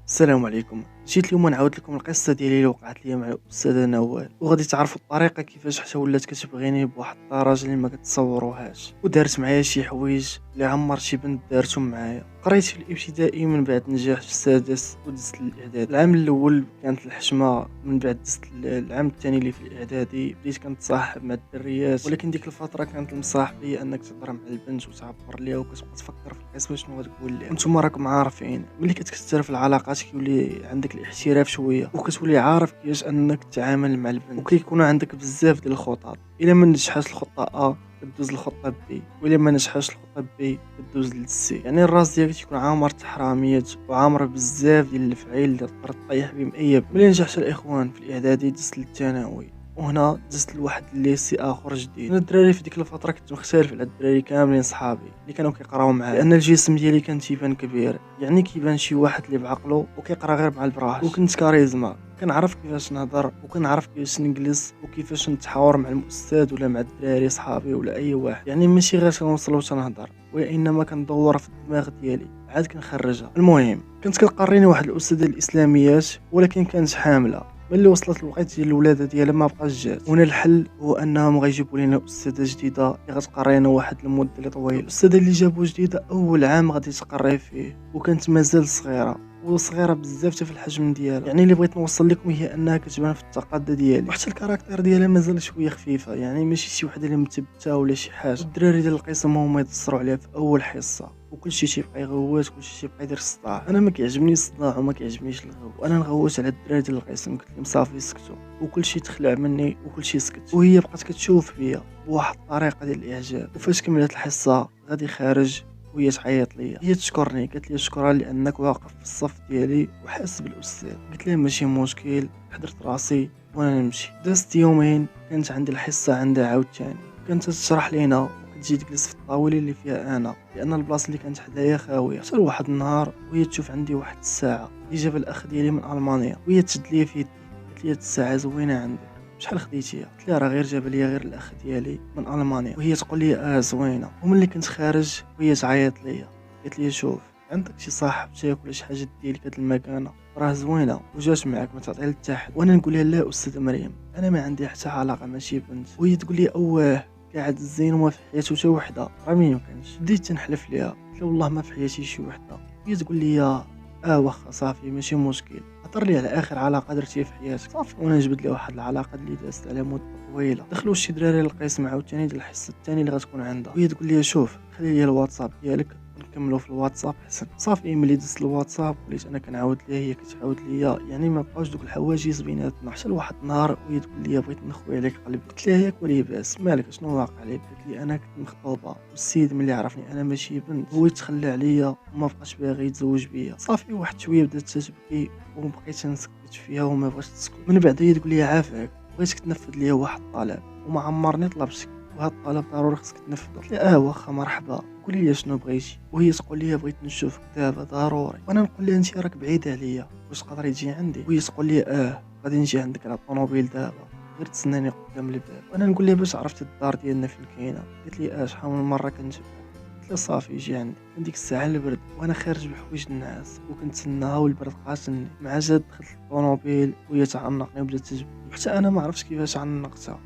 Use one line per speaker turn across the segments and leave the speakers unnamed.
السلام عليكم. جيت اليوم نعاود لكم القصه ديالي اللي وقعت لي مع الاستاذه نوال، وغادي تعرفوا الطريقه كيفاش حتى ولات كتبغيني بواحد الدرجه اللي ما كتصوروهاش، ودارت معايا شي حوايج اللي عمر شي بنت دارتهم معايا. قريت في الابتدائي، من بعد نجحت في السادس ودزت للاعداد. العام الاول كانت الحشمه، من بعد دزت العام الثاني اللي في الاعدادي بديت كنتصاحب مع الدريات، ولكن ديك الفتره كانت المصاحبيه انك تهضر مع البنت وتعبر ليها وكتبقى تفكر في القصه شنو غتقول لها. وانتم راكم عارفين ملي كتكثر في العلاقات كيولي عندك الاحتراف شويه، وكتولي عارف كيفاش انك تتعامل مع البنت، وكيكونوا عندك بزاف ديال الخطط. الا ما نجحش الخطه كدوز الخطه بي، وإلا ما نجحش الخطه بي كدوز للسي. يعني الراس ديالك تيكون عامر تحراميات وعامر بزاف ديال الفعيل اللي تقدر طيح بهم اي بنت. ملي نجحت الاخوان في الاعدادي دزت للثانوي، وهنا دزت لواحد الليسي اخر جديد. انا الدراري في ديك الفتره كنت مختلف على الدراري كاملين صحابي اللي كانوا كيقراو معايا، لان الجسم ديالي كان تيبان كبير، يعني كيبان شي واحد اللي بعقله وكيقرا غير مع البراش. وكنت كاريزما، كنعرف كيفاش نهضر وكنعرف كيفاش نجلس وكيفاش نتحاور مع الاستاذ ولا مع الدراري صحابي ولا اي واحد. يعني ماشي غير كنوصل وتنهضر، وانما كندور في الدماغ ديالي عاد كنخرجها. المهم كنت كنقريني واحد الاستاذه الاسلاميات، ولكن كانت حامله. ملي وصلت الوقت ديال الولاده ديالها ما بقاش جات. هنا الحل هو انهم غيجيبوا لنا استاذه جديده اللي غتقرينا واحد المده اللي طويله. الاستاذه اللي جابوا جديده اول عام غادي تقري فيه، وكانت مازال صغيره وصغيره بزاف في الحجم ديالها. يعني اللي بغيت نوصل لكم هي انها كتبان في التقاد ديالي، وحتى الكاركتير ديالها مازال شويه خفيفه، يعني ماشي شي وحده اللي متبته ولا شي حاجه. الدراري ديال القسم هما يتصروا عليها في اول حصه، وكلشي تيبقى يغوت، كلشي تيبقى يدير الصداع. انا ما كيعجبني الصداع وما كيعجبنيش الغو، وانا نغوت على الدراري ديال القسم. قلت لهم صافي سكتوا، وكلشي تخلع مني وكلشي سكت. وهي بقات كتشوف فيا بواحد الطريقه ديال الاعجاب. وفاش كملت الحصه غادي خارج وهي تعيط ليا، هي تشكرني، قالت لي شكرا لانك واقف في الصف ديالي وحاس بالاستاذ. قلت لها ماشي مشكل، حضرت راسي وانا نمشي. دازت يومين، كانت عندي الحصه عندها عاوتاني، كانت تشرح لينا وكتجي تجلس في الطاوله اللي فيها انا، لان البلاصه اللي كانت حدايا خاويه. حتى لواحد النهار وهي تشوف عندي واحد الساعه اللي جاب الاخ ديالي من المانيا، وهي تشد لي في يدي، قالت لي هاد الساعه زوينه عندك، شحال خديتيها؟ قلت لها راه غير جاب لي غير الاخ ديالي من المانيا. وهي تقول لي زوينه. وملي كنت خارج وهي تعيط ليا، قالت لي شوف، عندك شي صاحبتك ولا شي حاجه ديالك هاد المكانه راه زوينه وجات معاك، ما تعطيها لحتى حد. وانا نقول لها لا استاذه مريم، انا ما عندي حتى علاقه مع شي بنت. وهي تقول لي اواه، قاعد الزين وما في حياته حتى وحده، راه ما يمكنش. بديت تنحلف ليها، قلت لها والله ما في حياتي شي وحده. هي تقول لي واخا صافي ماشي مشكل. هضر لي على اخر علاقه درتيها في حياتك صافي، وانا جبت لي واحد العلاقه اللي دازت على مده طويله. دخلوا شي دراري للقسم عاوتاني ديال الحصه الثانيه اللي غتكون عندها، وهي تقول لي شوف خلي لي الواتساب ديالك ونكملوا في الواتساب حسن. صافي ملي دزت الواتساب وليت انا كنعاود ليها، هي كتعاود ليا، يعني ما بقاوش دوك الحواجز بيناتنا. حتى لواحد النهار وهي تقول لي بغيت نخوي عليك قلبي. قلت لها ياك وليباس، مالك شنو واقع عليك؟ قالت لي انا كنت مخطوبه، والسيد ملي عرفني انا ماشي بنت هو يتخلى عليا وما بقاش باغي يتزوج بيا. صافي واحد شويه بدات تبكي، وبقيت نسكت فيها وما بغاتش تسكت. من بعد هي تقول لي عافاك، بغيتك تنفذ ليا واحد الطلب وما عمرني طلبتك، وهذا الطلب ضروري خصك تنفذه. قلت لها واخا مرحبا، قولي لي شنو بغيتي. وهي تقول لي بغيت نشوفك دابا ضروري. وانا نقول لها انت راك بعيده عليا، واش تقدري تجي عندي؟ وهي تقول لي غادي نجي عندك على الطوموبيل دابا، غير تسناني قدام الباب. وانا نقول لها باش عرفتي الدار ديالنا فين كاينه؟ قالت لي شحال من مره كنجبك. قلت لها صافي جي عندي. كان ديك الساعه البرد وانا خارج بحوايج النعاس وكنتسناها، والبرد قاتلني. مع جات دخلت الطوموبيل وهي تعانقني وبدات تجبد، حتى انا ما عرفتش كيفاش عنقتها.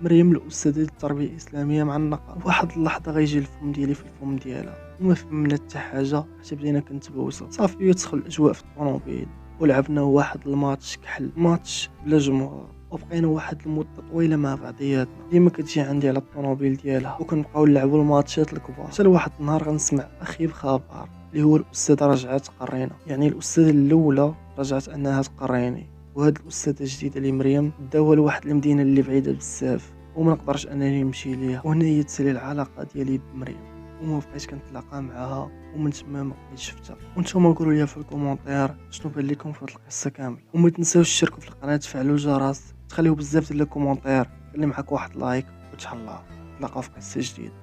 مريم الاستاذه ديال التربيه الاسلاميه معنقه. واحد اللحظه غيجي الفم ديالي في الفم ديالها وما فهمنا حتى حاجه، حتى بدينا كنتبوسوا. صافي تدخل الاجواء في الطوموبيل ولعبنا واحد الماتش كحل، ماتش بلا جمهور، وبقينا واحد المده طويله مع بعضياتنا. ديما كتجي عندي على الطوموبيل ديالها وكنبقاو نلعبوا الماتشات الكبار. حتى لواحد النهار غنسمع اخيب خبر اللي هو الاستاذه رجعت تقرينا، يعني الاستاذه الاولى رجعت انها تقريني، وهاد الاستاذه الجديده اللي مريم داوها لواحد المدينه اللي بعيده بزاف وما نقدرش انني نمشي ليها. وهنا هي تسالي العلاقه ديالي بمريم، وما بقيتش كنتلاقى معها، ومن تما ما بقيتش شفتها. وانتم قولوا لي في الكومونتير شنو بان لكم في هاد القصه كامله، وما تنساوش تشتركوا في القناه، تفعلوا الجرس، تخليو بزاف ديال الكومونتير، خلي معاك واحد لايك، وتهلاو. نتلاقاو في قصه جديده.